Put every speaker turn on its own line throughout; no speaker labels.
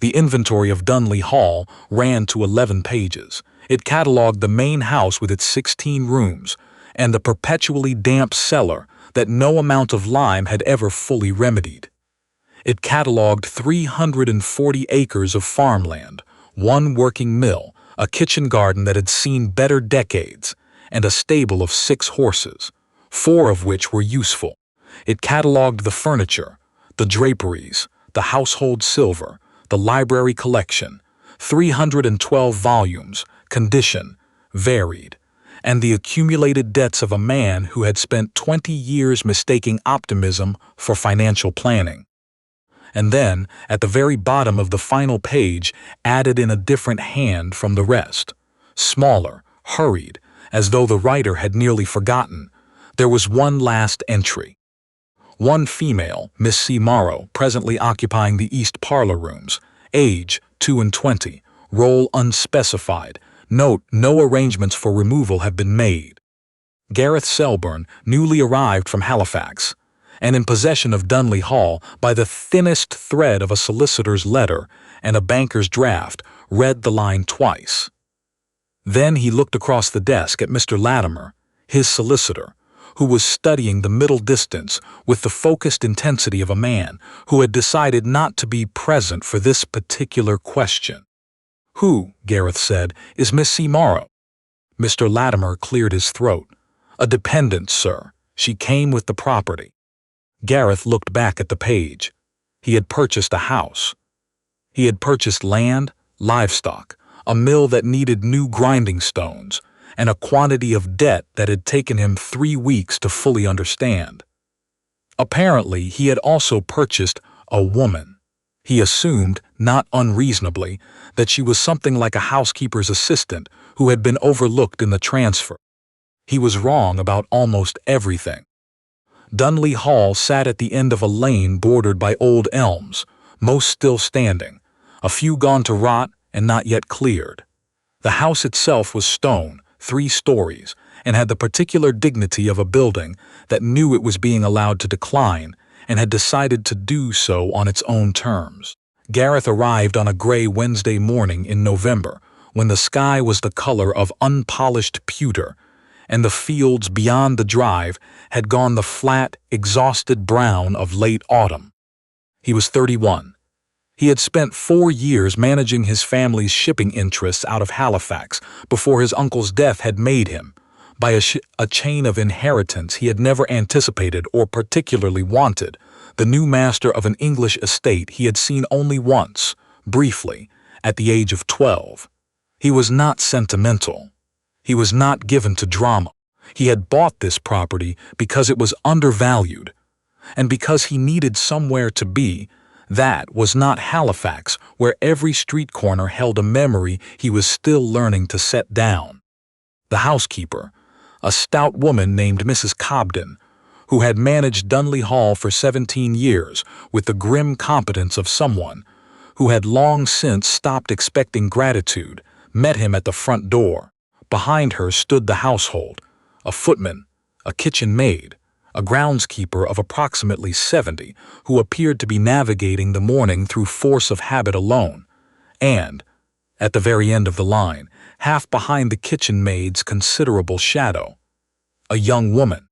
The inventory of Dunleigh Hall ran to 11 pages. It catalogued the main house with its 16 rooms and the perpetually damp cellar that no amount of lime had ever fully remedied. It catalogued 340 acres of farmland, one working mill, a kitchen garden that had seen better decades, and a stable of 6 horses, 4 of which were useful. It catalogued the furniture, the draperies, the household silver, the library collection, 312 volumes, condition, varied, and the accumulated debts of a man who had spent 20 years mistaking optimism for financial planning. And then, at the very bottom of the final page, added in a different hand from the rest, smaller, hurried, as though the writer had nearly forgotten, there was one last entry. One female, Miss C. Morrow, presently occupying the east parlor rooms, age 22, role unspecified, note no arrangements for removal have been made. Gareth Selbourne, newly arrived from Halifax, and in possession of Dunleigh Hall by the thinnest thread of a solicitor's letter and a banker's draft, read the line twice. Then he looked across the desk at Mr. Latimer, his solicitor, who was studying the middle distance with the focused intensity of a man who had decided not to be present for this particular question. "Who," Gareth said, "is Miss C. Morrow?" Mr. Latimer cleared his throat. "A dependent, sir. She came with the property." Gareth looked back at the page. He had purchased a house. He had purchased land, livestock, a mill that needed new grinding stones, and a quantity of debt that had taken him 3 weeks to fully understand. Apparently, he had also purchased a woman. He assumed, not unreasonably, that she was something like a housekeeper's assistant who had been overlooked in the transfer. He was wrong about almost everything. Dunleigh Hall sat at the end of a lane bordered by old elms, most still standing, a few gone to rot and not yet cleared. The house itself was stone, 3 stories, and had the particular dignity of a building that knew it was being allowed to decline and had decided to do so on its own terms. Gareth arrived on a gray Wednesday morning in November, when the sky was the color of unpolished pewter, and the fields beyond the drive had gone the flat, exhausted brown of late autumn. He was 31. He had spent 4 years managing his family's shipping interests out of Halifax before his uncle's death had made him, by a chain of inheritance he had never anticipated or particularly wanted, the new master of an English estate he had seen only once, briefly, at the age of 12. He was not sentimental. He was not given to drama. He had bought this property because it was undervalued, and because he needed somewhere to be. That was not Halifax, where every street corner held a memory he was still learning to set down. The housekeeper, a stout woman named Mrs. Cobden, who had managed Dunleigh Hall for 17 years with the grim competence of someone who had long since stopped expecting gratitude, met him at the front door. Behind her stood the household, a footman, a kitchen maid, a groundskeeper of approximately 70 who appeared to be navigating the morning through force of habit alone, and, at the very end of the line, half behind the kitchen maid's considerable shadow, a young woman.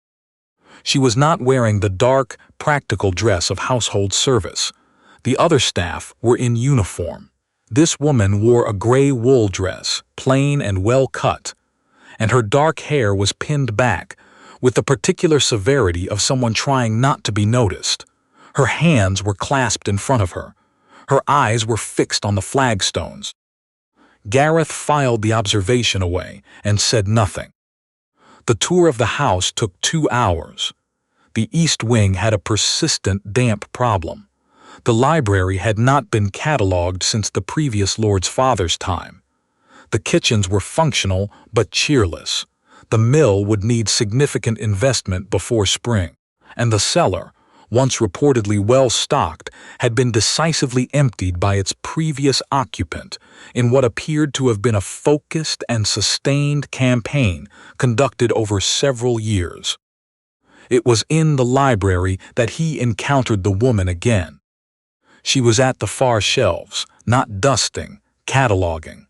She was not wearing the dark, practical dress of household service. The other staff were in uniform. This woman wore a gray wool dress, plain and well cut, and her dark hair was pinned back with the particular severity of someone trying not to be noticed. Her hands were clasped in front of her. Her eyes were fixed on the flagstones. Gareth filed the observation away and said nothing. The tour of the house took 2 hours. The east wing had a persistent damp problem. The library had not been catalogued since the previous lord's father's time. The kitchens were functional but cheerless. The mill would need significant investment before spring, and the cellar, once reportedly well stocked, had been decisively emptied by its previous occupant in what appeared to have been a focused and sustained campaign conducted over several years. It was in the library that he encountered the woman again. She was at the far shelves, not dusting, cataloging.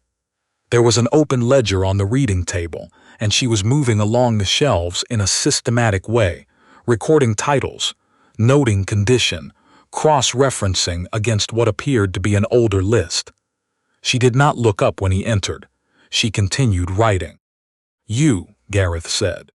There was an open ledger on the reading table, and she was moving along the shelves in a systematic way, recording titles, noting condition, cross-referencing against what appeared to be an older list. She did not look up when he entered. She continued writing. "You," Gareth said.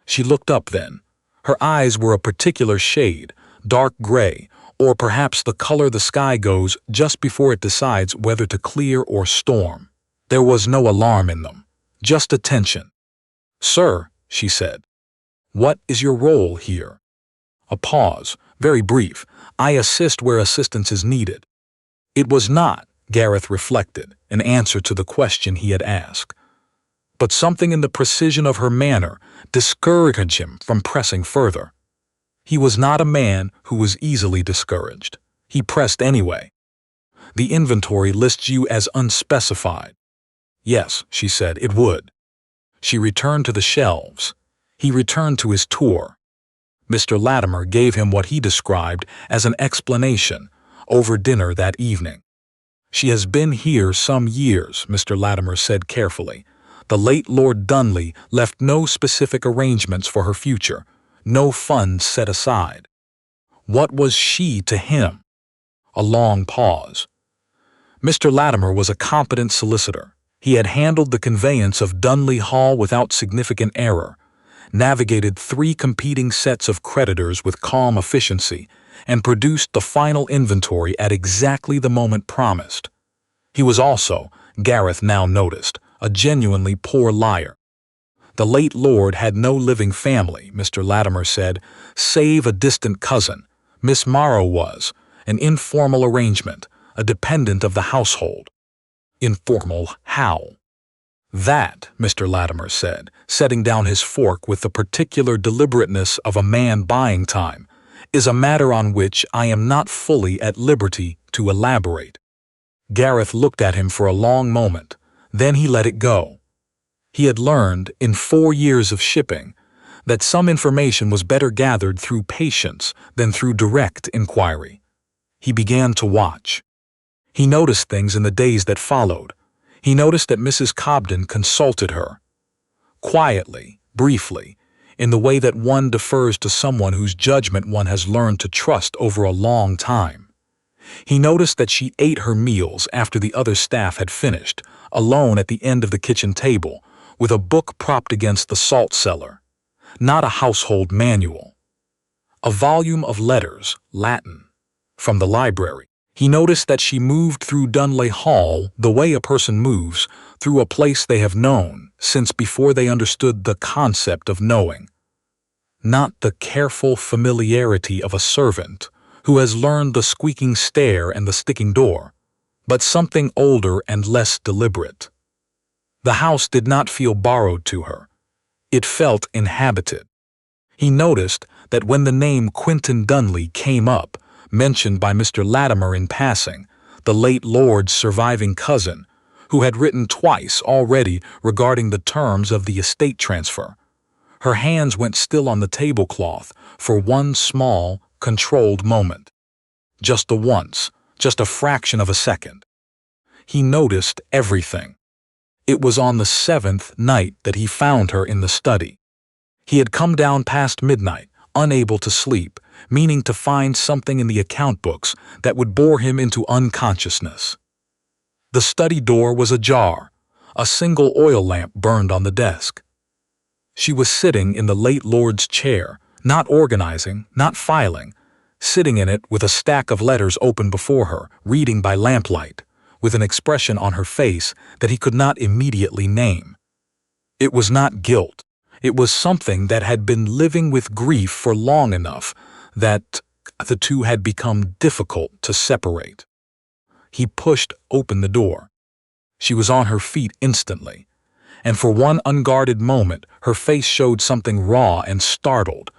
She looked up then. Her eyes were a particular shade, dark gray, or perhaps the color the sky goes just before it decides whether to clear or storm. There was no alarm in them, just attention. "Sir," she said, "what is your role here?" A pause, very brief. "I assist where assistance is needed." It was not, Gareth reflected, an answer to the question he had asked. But something in the precision of her manner discouraged him from pressing further. He was not a man who was easily discouraged. He pressed anyway. "The inventory lists you as unspecified." "Yes," she said, "it would." She returned to the shelves. He returned to his tour. Mr. Latimer gave him what he described as an explanation over dinner that evening. "She has been here some years," Mr. Latimer said carefully. "The late Lord Dunleigh left no specific arrangements for her future, no funds set aside." What was she to him? A long pause. Mr. Latimer was a competent solicitor. He had handled the conveyance of Dunleigh Hall without significant error, navigated 3 competing sets of creditors with calm efficiency, and produced the final inventory at exactly the moment promised. He was also, Gareth now noticed, a genuinely poor liar. The late lord had no living family, Mr. Latimer said, save a distant cousin. Miss Morrow was, an informal arrangement, a dependent of the household. Informal how? "That," Mr. Latimer said, setting down his fork with the particular deliberateness of a man buying time, "is a matter on which I am not fully at liberty to elaborate." Gareth looked at him for a long moment. Then he let it go. He had learned, in 4 years of shipping, that some information was better gathered through patience than through direct inquiry. He began to watch. He noticed things in the days that followed. He noticed that Mrs. Cobden consulted her. Quietly, briefly, in the way that one defers to someone whose judgment one has learned to trust over a long time. He noticed that she ate her meals after the other staff had finished, alone at the end of the kitchen table, with a book propped against the salt cellar. Not a household manual. A volume of letters, Latin, from the library. He noticed that she moved through Dunleigh Hall the way a person moves through a place they have known since before they understood the concept of knowing. Not the careful familiarity of a servant who has learned the squeaking stair and the sticking door, but something older and less deliberate. The house did not feel borrowed to her. It felt inhabited. He noticed that when the name Quentin Dunleigh came up, mentioned by Mr. Latimer in passing, the late lord's surviving cousin, who had written twice already regarding the terms of the estate transfer, her hands went still on the tablecloth for one small, controlled moment. Just the once, just a fraction of a second. He noticed everything. It was on the 7th night that he found her in the study. He had come down past midnight, unable to sleep, meaning to find something in the account books that would bore him into unconsciousness. The study door was ajar. A single oil lamp burned on the desk. She was sitting in the late lord's chair, not organizing, not filing, sitting in it with a stack of letters open before her, reading by lamplight, with an expression on her face that he could not immediately name. It was not guilt. It was something that had been living with grief for long enough that the two had become difficult to separate. He pushed open the door. She was on her feet instantly, and for one unguarded moment her face showed something raw and startled,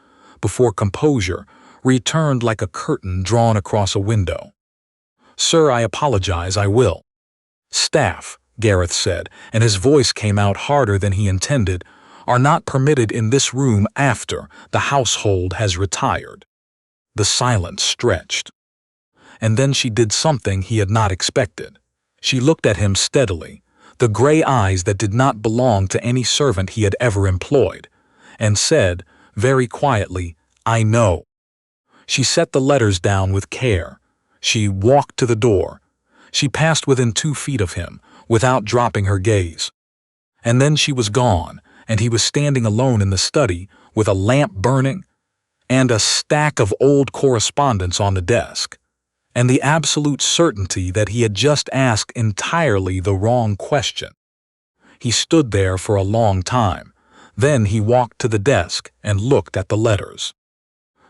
before composure returned like a curtain drawn across a window. "Sir, I apologize, I will." "Staff," Gareth said, and his voice came out harder than he intended, "are not permitted in this room after the household has retired." The silence stretched. and then she did something he had not expected. She looked at him steadily, the gray eyes that did not belong to any servant he had ever employed, and said, very quietly, "I know." She set the letters down with care. She walked to the door. She passed within 2 feet of him, without dropping her gaze. And then she was gone, and he was standing alone in the study, with a lamp burning, and a stack of old correspondence on the desk, and the absolute certainty that he had just asked entirely the wrong question. He stood there for a long time. Then he walked to the desk and looked at the letters.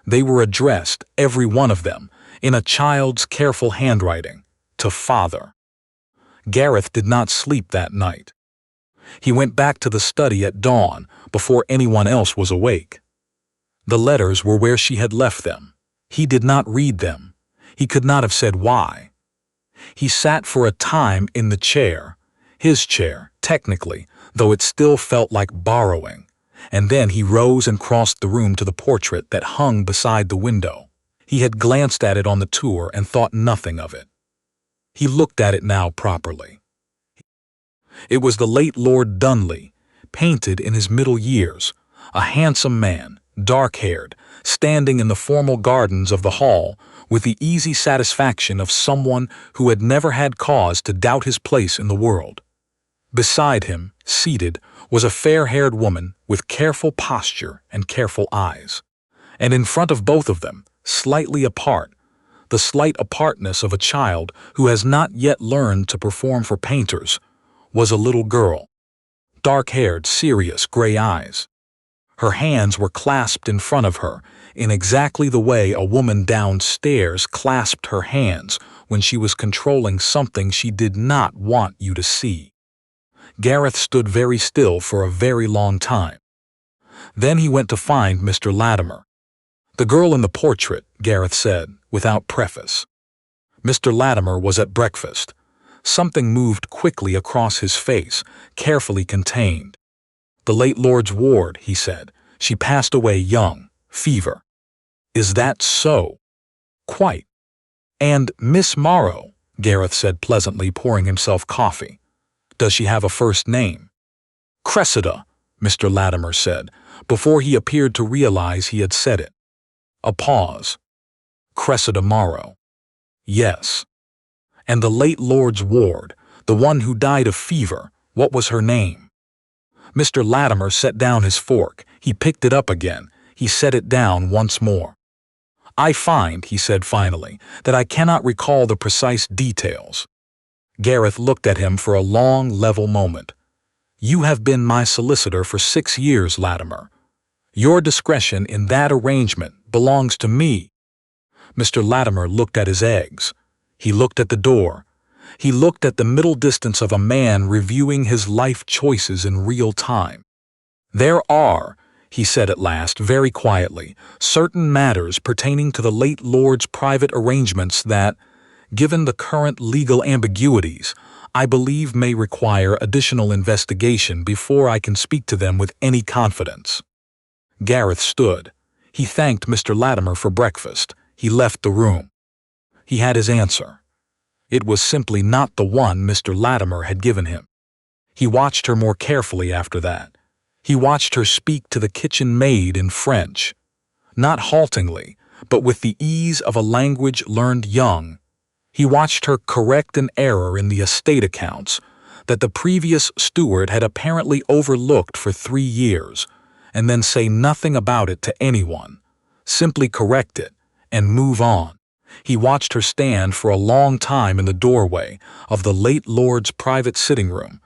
They were addressed, every one of them, in a child's careful handwriting, to Father. Gareth did not sleep that night. He went back to the study at dawn, before anyone else was awake. The letters were where she had left them. He did not read them. He could not have said why. He sat for a time in the chair, his chair, technically, though it still felt like borrowing, and then he rose and crossed the room to the portrait that hung beside the window. He had glanced at it on the tour and thought nothing of it. He looked at it now properly. It was the late Lord Dunleigh, painted in his middle years, a handsome man, dark-haired, standing in the formal gardens of the hall with the easy satisfaction of someone who had never had cause to doubt his place in the world. Beside him, seated, was a fair-haired woman with careful posture and careful eyes. And in front of both of them, slightly apart, the slight apartness of a child who has not yet learned to perform for painters, was a little girl. Dark-haired, serious, gray eyes. Her hands were clasped in front of her, in exactly the way a woman downstairs clasped her hands when she was controlling something she did not want you to see. Gareth stood very still for a very long time. Then he went to find Mr. Latimer. "The girl in the portrait," Gareth said, without preface. Mr. Latimer was at breakfast. Something moved quickly across his face, carefully contained. "The late Lord's ward," he said. "She passed away young. Fever." "Is that so?" "Quite." "And Miss Morrow," Gareth said pleasantly, pouring himself coffee. "Does she have a first name?" "Cressida," Mr. Latimer said, before he appeared to realize he had said it. A pause. "Cressida Morrow." "Yes." "And the late Lord's ward, the one who died of fever, what was her name?" Mr. Latimer set down his fork. He picked it up again. He set it down once more. "I find," he said finally, "that I cannot recall the precise details." Gareth looked at him for a long, level moment. "You have been my solicitor for 6 years, Latimer. Your discretion in that arrangement belongs to me." Mr. Latimer looked at his eggs. He looked at the door. He looked at the middle distance of a man reviewing his life choices in real time. "There are," he said at last, very quietly, "certain matters pertaining to the late Lord's private arrangements that, given the current legal ambiguities, I believe may require additional investigation before I can speak to them with any confidence." Gareth stood. He thanked Mr. Latimer for breakfast. He left the room. He had his answer. It was simply not the one Mr. Latimer had given him. He watched her more carefully after that. He watched her speak to the kitchen maid in French, not haltingly, but with the ease of a language learned young. He watched her correct an error in the estate accounts that the previous steward had apparently overlooked for 3 years, and then say nothing about it to anyone, simply correct it and move on. He watched her stand for a long time in the doorway of the late Lord's private sitting room,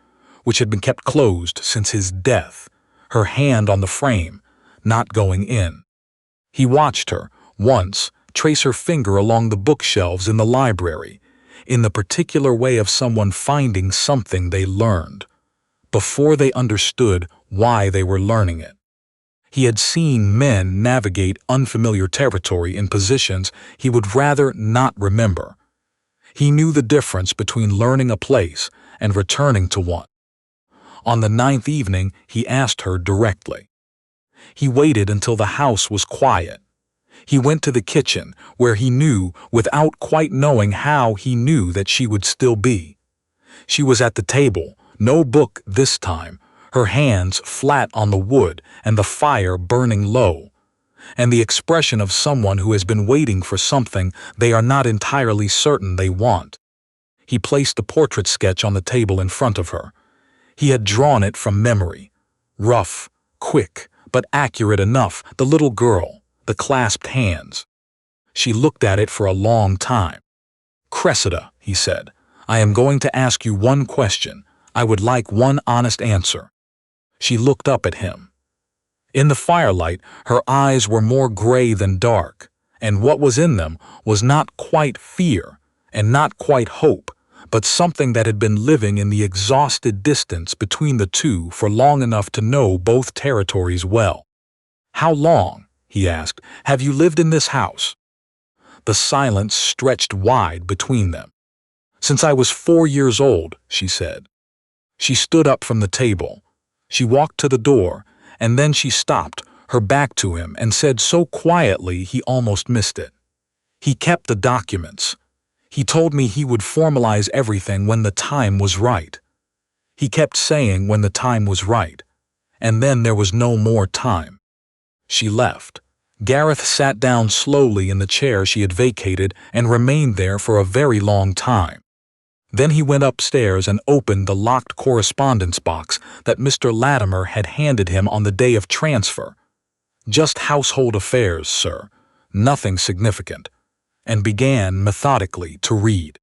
which had been kept closed since his death, her hand on the frame, not going in. He watched her, once, trace her finger along the bookshelves in the library, in the particular way of someone finding something they learned, before they understood why they were learning it. He had seen men navigate unfamiliar territory in positions he would rather not remember. He knew the difference between learning a place and returning to one. On the 9th evening, he asked her directly. He waited until the house was quiet. He went to the kitchen, where he knew, without quite knowing how he knew, that she would still be. She was at the table, no book this time, her hands flat on the wood and the fire burning low, and the expression of someone who has been waiting for something they are not entirely certain they want. He placed the portrait sketch on the table in front of her. He had drawn it from memory. Rough, quick, but accurate enough, the little girl, the clasped hands. She looked at it for a long time. "Cressida," he said, "I am going to ask you one question. I would like one honest answer." She looked up at him. In the firelight, her eyes were more gray than dark, and what was in them was not quite fear and not quite hope, but something that had been living in the exhausted distance between the two for long enough to know both territories well. "How long," he asked, "have you lived in this house?" The silence stretched wide between them. "Since I was 4 years old," she said. She stood up from the table. She walked to the door, and then she stopped, her back to him, and said so quietly he almost missed it. "He kept the documents. He told me he would formalize everything when the time was right. He kept saying when the time was right, and then there was no more time." She left. Gareth sat down slowly in the chair she had vacated and remained there for a very long time. Then he went upstairs and opened the locked correspondence box that Mr. Latimer had handed him on the day of transfer. "Just household affairs, sir. Nothing significant," and began methodically to read.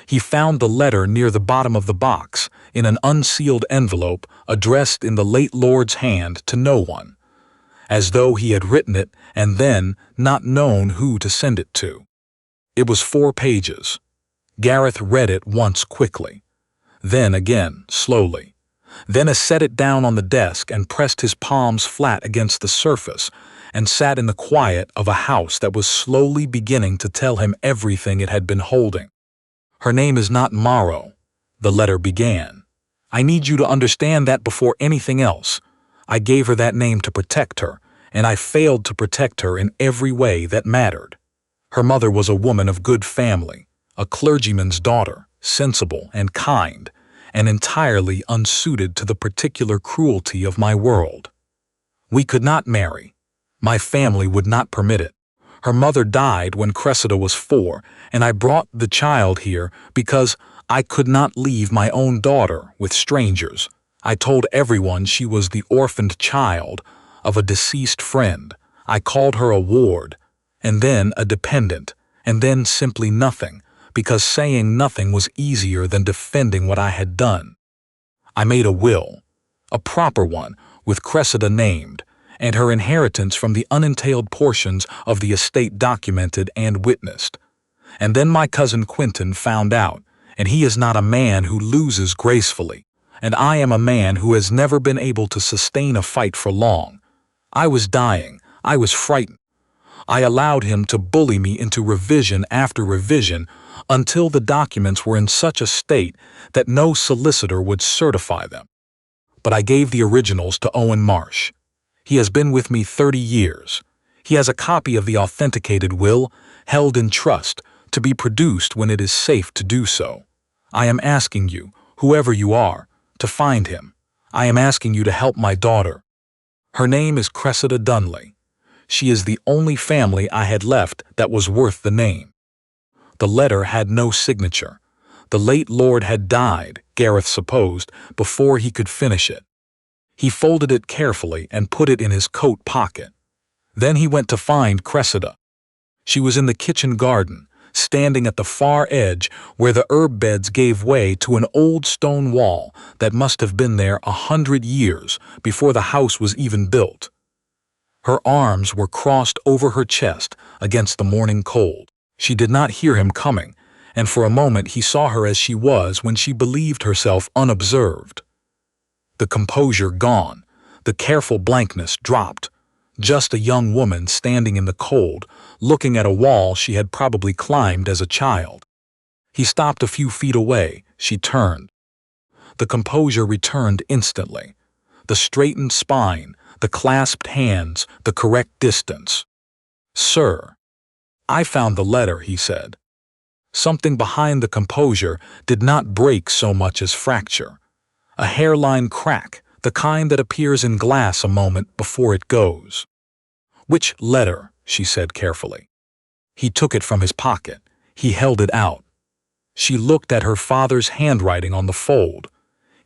He found the letter near the bottom of the box, in an unsealed envelope addressed in the late Lord's hand to no one, as though he had written it and then not known who to send it to. It was 4 pages. Gareth read it once quickly, then again slowly, then set it down on the desk and pressed his palms flat against the surface and sat in the quiet of a house that was slowly beginning to tell him everything it had been holding. "Her name is not Morrow," the letter began. "I need you to understand that before anything else. I gave her that name to protect her, and I failed to protect her in every way that mattered. Her mother was a woman of good family, a clergyman's daughter, sensible and kind, and entirely unsuited to the particular cruelty of my world. We could not marry. My family would not permit it. Her mother died when Cressida was 4, and I brought the child here because I could not leave my own daughter with strangers. I told everyone she was the orphaned child of a deceased friend. I called her a ward, and then a dependent, and then simply nothing, because saying nothing was easier than defending what I had done. I made a will, a proper one, with Cressida named, and her inheritance from the unentailed portions of the estate documented and witnessed. And then my cousin Quentin found out, and he is not a man who loses gracefully, and I am a man who has never been able to sustain a fight for long. I was dying. I was frightened. I allowed him to bully me into revision after revision until the documents were in such a state that no solicitor would certify them. But I gave the originals to Owen Marsh. He has been with me 30 years. He has a copy of the authenticated will, held in trust, to be produced when it is safe to do so. I am asking you, whoever you are, to find him. I am asking you to help my daughter. Her name is Cressida Dunleigh. She is the only family I had left that was worth the name." The letter had no signature. The late lord had died, Gareth supposed, before he could finish it. He folded it carefully and put it in his coat pocket. Then he went to find Cressida. She was in the kitchen garden, standing at the far edge where the herb beds gave way to an old stone wall that must have been there 100 years before the house was even built. Her arms were crossed over her chest against the morning cold. She did not hear him coming, and for a moment he saw her as she was when she believed herself unobserved. The composure gone, the careful blankness dropped. Just a young woman standing in the cold, looking at a wall she had probably climbed as a child. He stopped a few feet away. She turned. The composure returned instantly. The straightened spine, the clasped hands, the correct distance. "Sir, I found the letter," he said. Something behind the composure did not break so much as fracture. A hairline crack, the kind that appears in glass a moment before it goes. "Which letter?" she said carefully. He took it from his pocket. He held it out. She looked at her father's handwriting on the fold,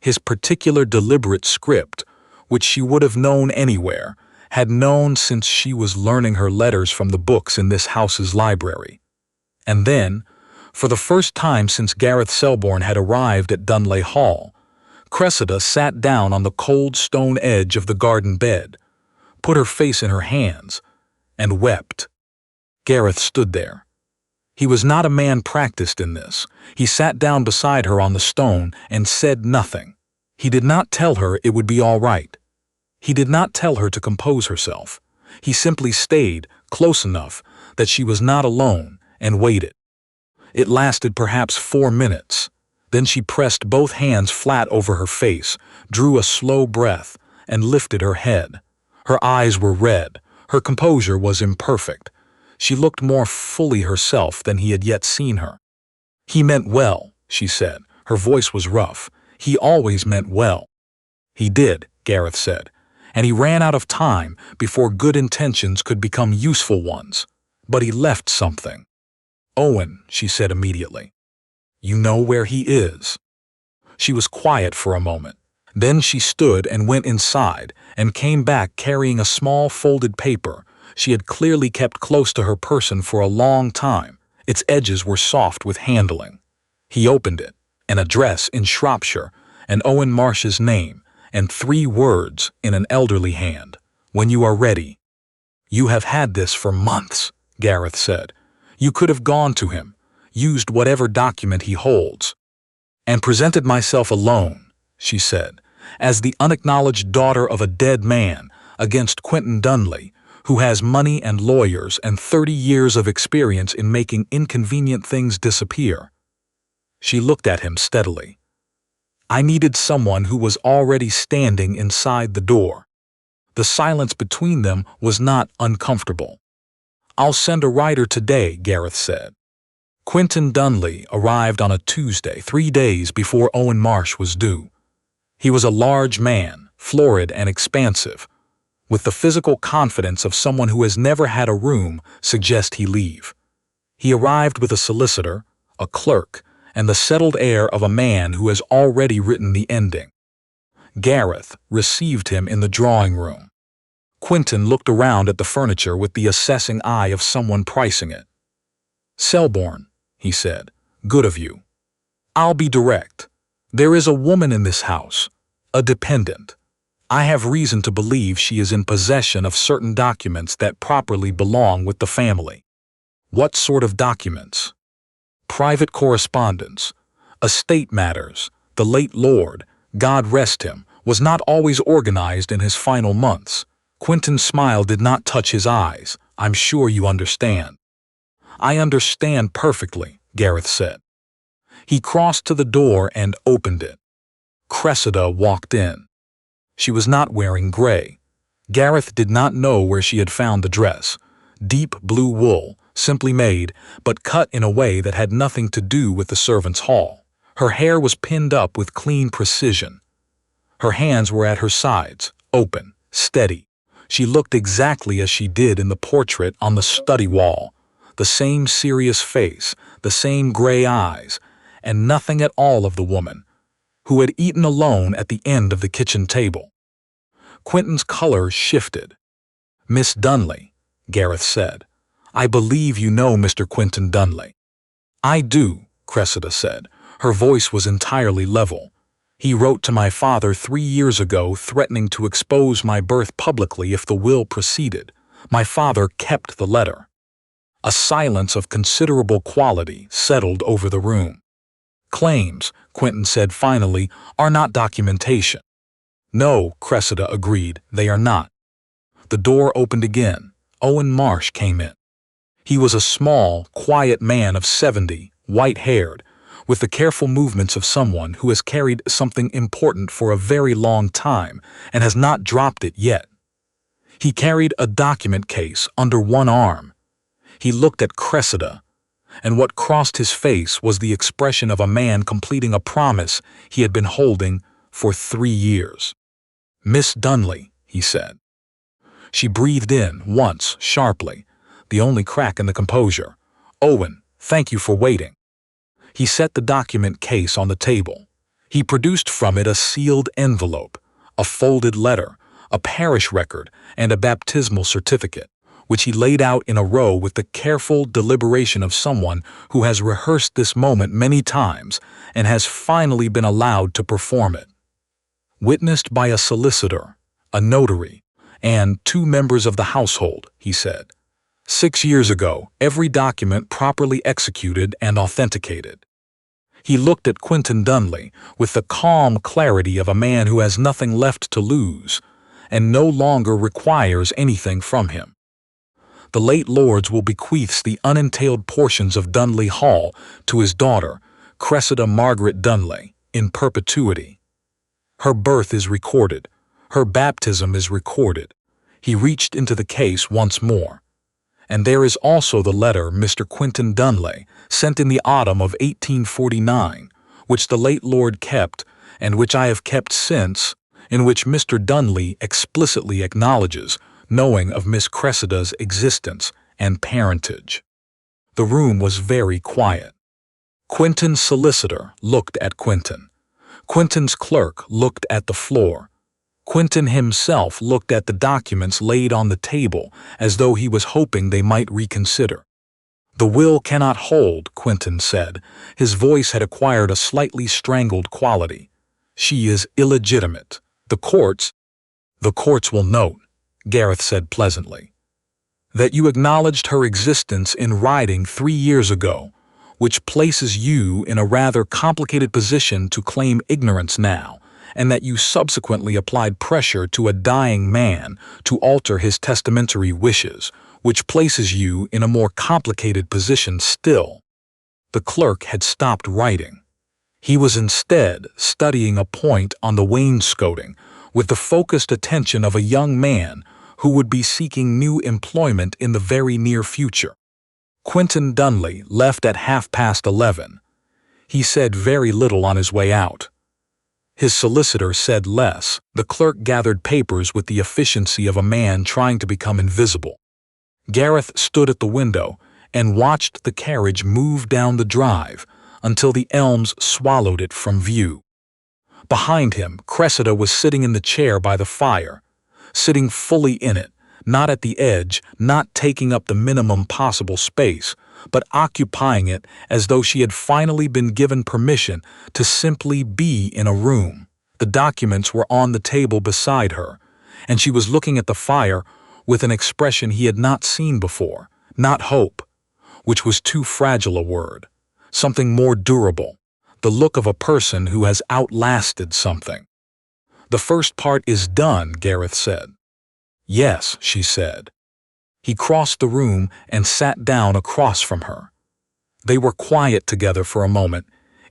his particular deliberate script, which she would have known anywhere, had known since she was learning her letters from the books in this house's library. And then, for the first time since Gareth Selbourne had arrived at Dunleigh Hall, Cressida sat down on the cold stone edge of the garden bed, put her face in her hands, and wept. Gareth stood there. He was not a man practiced in this. He sat down beside her on the stone and said nothing. He did not tell her it would be all right. He did not tell her to compose herself. He simply stayed close enough that she was not alone and waited. It lasted perhaps 4 minutes. Then she pressed both hands flat over her face, drew a slow breath, and lifted her head. Her eyes were red. Her composure was imperfect. She looked more fully herself than he had yet seen her. "He meant well," she said. Her voice was rough. "He always meant well." "He did," Gareth said, "and he ran out of time before good intentions could become useful ones. But he left something." "Owen," she said immediately. "You know where he is?" She was quiet for a moment. Then she stood and went inside and came back carrying a small folded paper she had clearly kept close to her person for a long time. Its edges were soft with handling. He opened it, an address in Shropshire, and Owen Marsh's name, and 3 words in an elderly hand. "When you are ready." "You have had this for months," Gareth said. "You could have gone to him, used whatever document he holds." "And presented myself alone," she said, "as the unacknowledged daughter of a dead man against Quentin Dunleigh, who has money and lawyers and 30 years of experience in making inconvenient things disappear." She looked at him steadily. "I needed someone who was already standing inside the door." The silence between them was not uncomfortable. "I'll send a writer today," Gareth said. Quentin Dunleigh arrived on a Tuesday, 3 days before Owen Marsh was due. He was a large man, florid and expansive, with the physical confidence of someone who has never had a room suggest he leave. He arrived with a solicitor, a clerk, and the settled air of a man who has already written the ending. Gareth received him in the drawing room. Quentin looked around at the furniture with the assessing eye of someone pricing it. "Selbourne," he said, "good of you. I'll be direct. There is a woman in this house, a dependent. I have reason to believe she is in possession of certain documents that properly belong with the family." "What sort of documents?" "Private correspondence, estate matters. The late Lord, God rest him, was not always organized in his final months." Quentin's smile did not touch his eyes. "I'm sure you understand." "I understand perfectly," Gareth said. He crossed to the door and opened it. Cressida walked in. She was not wearing gray. Gareth did not know where she had found the dress. Deep blue wool, simply made, but cut in a way that had nothing to do with the servants' hall. Her hair was pinned up with clean precision. Her hands were at her sides, open, steady. She looked exactly as she did in the portrait on the study wall. The same serious face, the same gray eyes, and nothing at all of the woman, who had eaten alone at the end of the kitchen table. Quentin's color shifted. "Miss Dunleigh," Gareth said, "I believe you know Mr. Quentin Dunleigh." "I do," Cressida said. Her voice was entirely level. "He wrote to my father 3 years ago threatening to expose my birth publicly if the will proceeded. My father kept the letter." A silence of considerable quality settled over the room. "Claims," Quentin said finally, "are not documentation." "No," Cressida agreed, "they are not." The door opened again. Owen Marsh came in. He was a small, quiet man of 70, white-haired, with the careful movements of someone who has carried something important for a very long time and has not dropped it yet. He carried a document case under one arm. He looked at Cressida, and what crossed his face was the expression of a man completing a promise he had been holding for 3 years. "Miss Dunleigh," he said. She breathed in once, sharply, the only crack in the composure. "Owen, thank you for waiting." He set the document case on the table. He produced from it a sealed envelope, a folded letter, a parish record, and a baptismal certificate, which he laid out in a row with the careful deliberation of someone who has rehearsed this moment many times and has finally been allowed to perform it. "Witnessed by a solicitor, a notary, and 2 members of the household," he said. "6 years ago, every document properly executed and authenticated." He looked at Quentin Dunleigh with the calm clarity of a man who has nothing left to lose and no longer requires anything from him. "The late Lord's will bequeath the unentailed portions of Dunleigh Hall to his daughter, Cressida Margaret Dunleigh, in perpetuity. Her birth is recorded. Her baptism is recorded." He reached into the case once more. "And there is also the letter Mr. Quentin Dunleigh sent in the autumn of 1849, which the late Lord kept, and which I have kept since, in which Mr. Dunleigh explicitly acknowledges knowing of Miss Cressida's existence and parentage." The room was very quiet. Quentin's solicitor looked at Quentin. Quentin's clerk looked at the floor. Quentin himself looked at the documents laid on the table as though he was hoping they might reconsider. "The will cannot hold," Quentin said. His voice had acquired a slightly strangled quality. "She is illegitimate. The courts will note," Gareth said pleasantly, "that you acknowledged her existence in writing 3 years ago, which places you in a rather complicated position to claim ignorance now, and that you subsequently applied pressure to a dying man to alter his testamentary wishes, which places you in a more complicated position still." The clerk had stopped writing. He was instead studying a point on the wainscoting with the focused attention of a young man who would be seeking new employment in the very near future. Quentin Dunleigh left at 11:30. He said very little on his way out. His solicitor said less. The clerk gathered papers with the efficiency of a man trying to become invisible. Gareth stood at the window and watched the carriage move down the drive until the elms swallowed it from view. Behind him, Cressida was sitting in the chair by the fire, sitting fully in it, not at the edge, not taking up the minimum possible space, but occupying it as though she had finally been given permission to simply be in a room. The documents were on the table beside her, and she was looking at the fire with an expression he had not seen before, not hope, which was too fragile a word, something more durable, the look of a person who has outlasted something. "The first part is done," Gareth said. "Yes," she said. He crossed the room and sat down across from her. They were quiet together for a moment,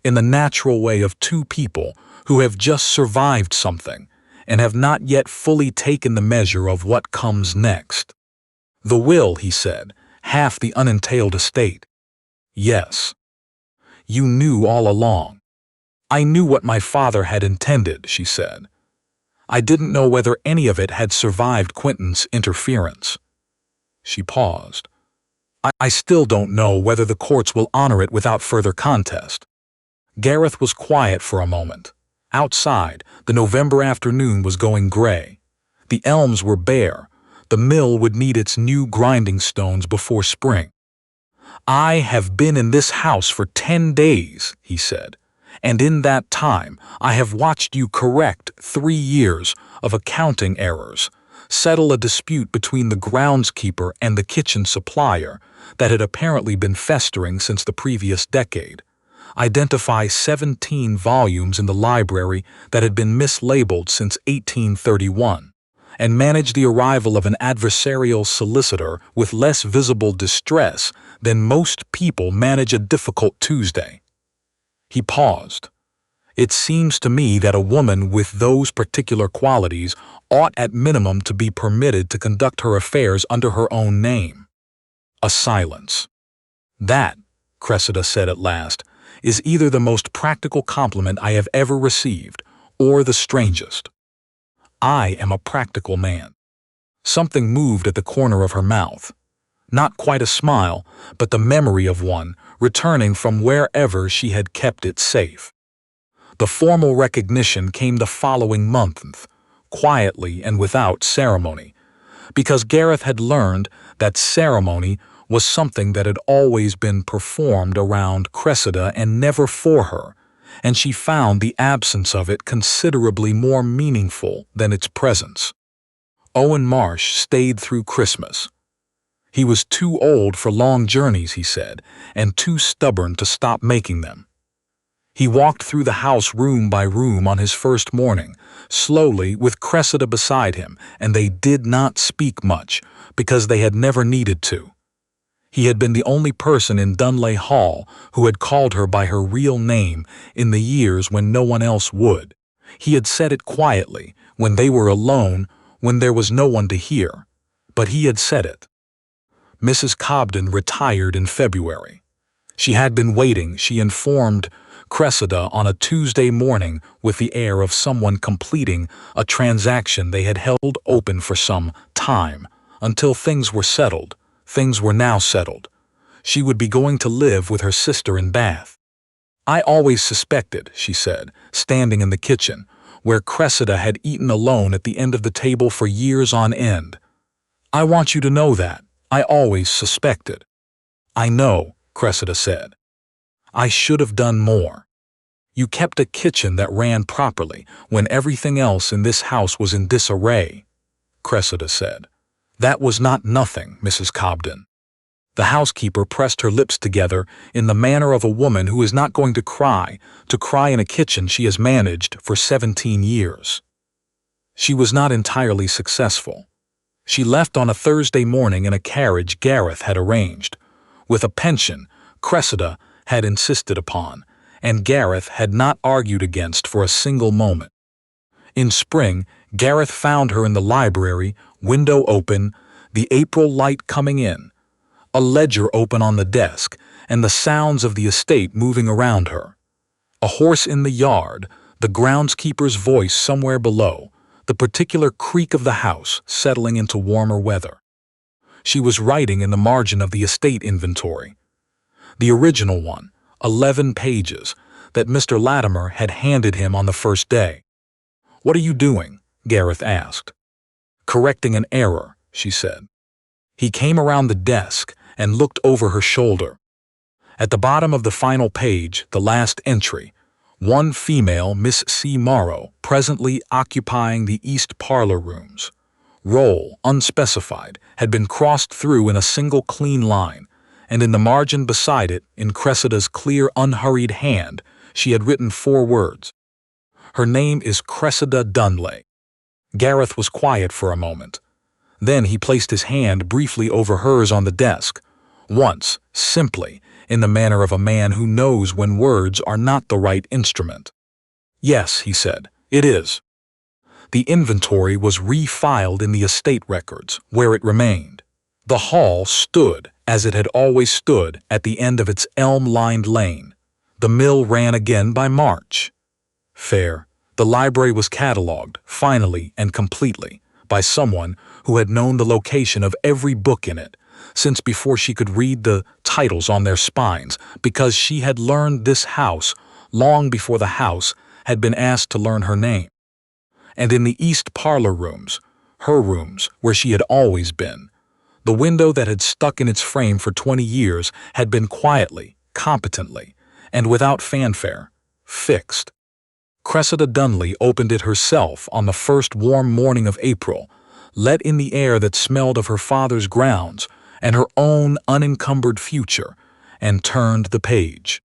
in the natural way of 2 people who have just survived something and have not yet fully taken the measure of what comes next. "The will," he said, "half the unentailed estate." "Yes." "You knew all along." "I knew what my father had intended," she said. "I didn't know whether any of it had survived Quentin's interference." She paused. I still don't know whether the courts will honor it without further contest." Gareth was quiet for a moment. Outside, the November afternoon was going gray. The elms were bare. The mill would need its new grinding stones before spring. "I have been in this house for 10 days," he said, "and in that time I have watched you correct 3 years of accounting errors, settle a dispute between the groundskeeper and the kitchen supplier that had apparently been festering since the previous decade, identify 17 volumes in the library that had been mislabeled since 1831, and manage the arrival of an adversarial solicitor with less visible distress than most people manage a difficult Tuesday." He paused. "It seems to me that a woman with those particular qualities ought at minimum to be permitted to conduct her affairs under her own name." A silence. "That," Cressida said at last, "is either the most practical compliment I have ever received, or the strangest. I am a practical man." Something moved at the corner of her mouth. Not quite a smile, but the memory of one, returning from wherever she had kept it safe. The formal recognition came the following month, quietly and without ceremony, because Gareth had learned that ceremony was something that had always been performed around Cressida and never for her, and she found the absence of it considerably more meaningful than its presence. Owen Marsh stayed through Christmas. He was too old for long journeys, he said, and too stubborn to stop making them. He walked through the house room by room on his first morning, slowly with Cressida beside him, and they did not speak much, because they had never needed to. He had been the only person in Dunleigh Hall who had called her by her real name in the years when no one else would. He had said it quietly, when they were alone, when there was no one to hear. But he had said it. Mrs. Cobden retired in February. She had been waiting, she informed Cressida, on a Tuesday morning with the air of someone completing a transaction they had held open for some time, until things were settled. Things were now settled. She would be going to live with her sister in Bath. "I always suspected," she said, standing in the kitchen, where Cressida had eaten alone at the end of the table for years on end. "I want you to know that. I always suspected." "I know," Cressida said. "I should have done more. You kept a kitchen that ran properly when everything else in this house was in disarray," Cressida said. "That was not nothing, Mrs. Cobden." The housekeeper pressed her lips together in the manner of a woman who is not going to cry in a kitchen she has managed for 17 years. She was not entirely successful. She left on a Thursday morning in a carriage Gareth had arranged, with a pension Cressida had insisted upon, and Gareth had not argued against for a single moment. In spring, Gareth found her in the library, window open, the April light coming in, a ledger open on the desk, and the sounds of the estate moving around her. A horse in the yard, the groundskeeper's voice somewhere below, the particular creak of the house settling into warmer weather. She was writing in the margin of the estate inventory. The original one, 11 pages, that Mr. Latimer had handed him on the first day. "What are you doing?" Gareth asked. "Correcting an error," she said. He came around the desk and looked over her shoulder. At the bottom of the final page, the last entry, one female, Miss C. Morrow, presently occupying the east parlor rooms. Role, unspecified, had been crossed through in a single clean line, and in the margin beside it, in Cressida's clear, unhurried hand, she had written 4 words. "Her name is Cressida Dunleigh." Gareth was quiet for a moment. Then he placed his hand briefly over hers on the desk, once, simply, in the manner of a man who knows when words are not the right instrument. "Yes," he said, "it is." The inventory was refiled in the estate records, where it remained. The hall stood, as it had always stood, at the end of its elm-lined lane. The mill ran again by March. Fair. The library was catalogued, finally and completely, by someone who had known the location of every book in it, since before she could read the titles on their spines, because she had learned this house long before the house had been asked to learn her name. And in the east parlor rooms, her rooms, where she had always been, the window that had stuck in its frame for 20 years had been quietly, competently, and without fanfare, fixed. Cressida Dunleigh opened it herself on the first warm morning of April, let in the air that smelled of her father's grounds and her own unencumbered future, and turned the page.